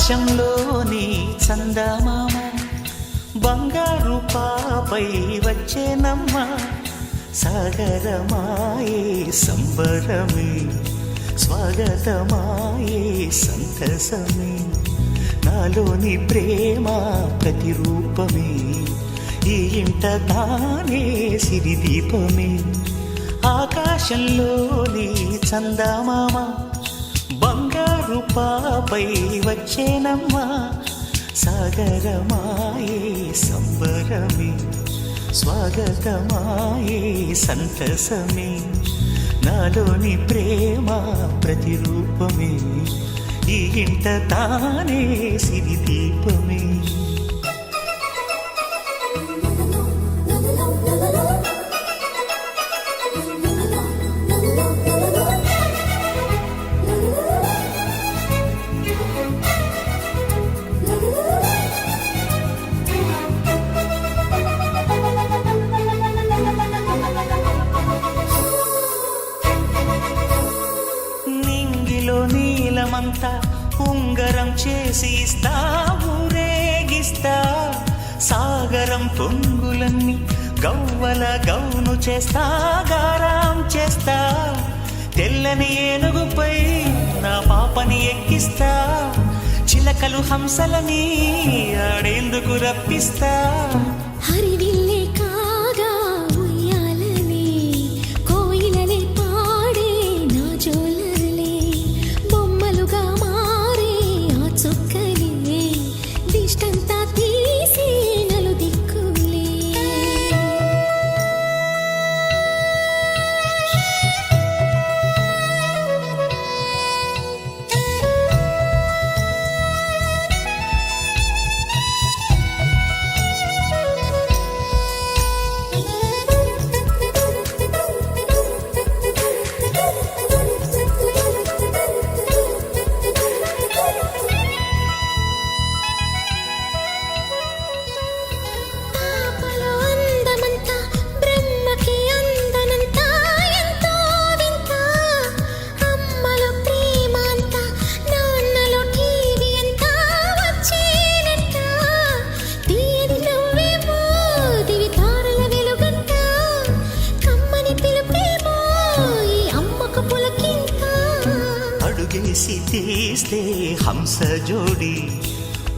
ఆకాశంలోని చందమామ బంగారు పాపై వచ్చేనమ్మ సాగరమాయే సంబరమే స్వాగతమాయే సంతసమే నాలోని ప్రేమ ప్రతిరూపమే ఈ ఇంట తానే సిరిదీపమే ఆకాశంలోని చందమామ బంగారు పాపై వచ్చేనమ్మా సాగరమాయే సంబరమే స్వాగతమాయే సంతసమే నాలోని ప్రేమ ప్రతిరూపమే ఈ ఇంట తానే సిరిదీపమే నీలమంతా ఉంగరం చేసి ఇస్తా ఊరేగిస్తా సాగరం పొంగులన్నీ గవ్వల గౌను చేస్తా గారాం చేస్తా తెల్లని ఏనుగుపై నా పాపని ఎక్కిస్తా చిలకలు హంసలని ఆడేందుకు రప్పిస్తా హరివిల్లే కాగా ఉయ్యాలనే కోయిలనే పాడే నా జోలలే బొమ్మలుగా మారే ఆ చుక్కలే దిష్టంతా తీసి నలు దిక్కులే అడుగేసి తీస్తే హంస జోడి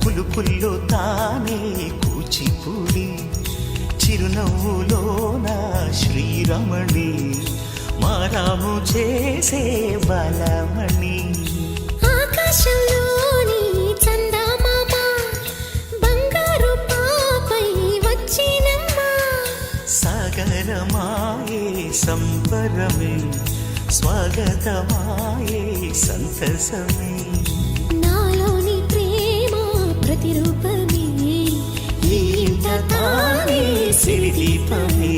పులుపుల్లో తానే కూచిపూడి చిరునవ్వులోన శ్రీరమణి మారాము చేసే బలమణి ఆకాశంలోని చందమామ బంగారు పాపై వచ్చినమ్మా సాగరమాయే సంబరమే స్వాగతమాయే సంతసమే నాలోని ప్రేమ ప్రతిరూపమే ఈ ఇంట తానే సిరిదీపమే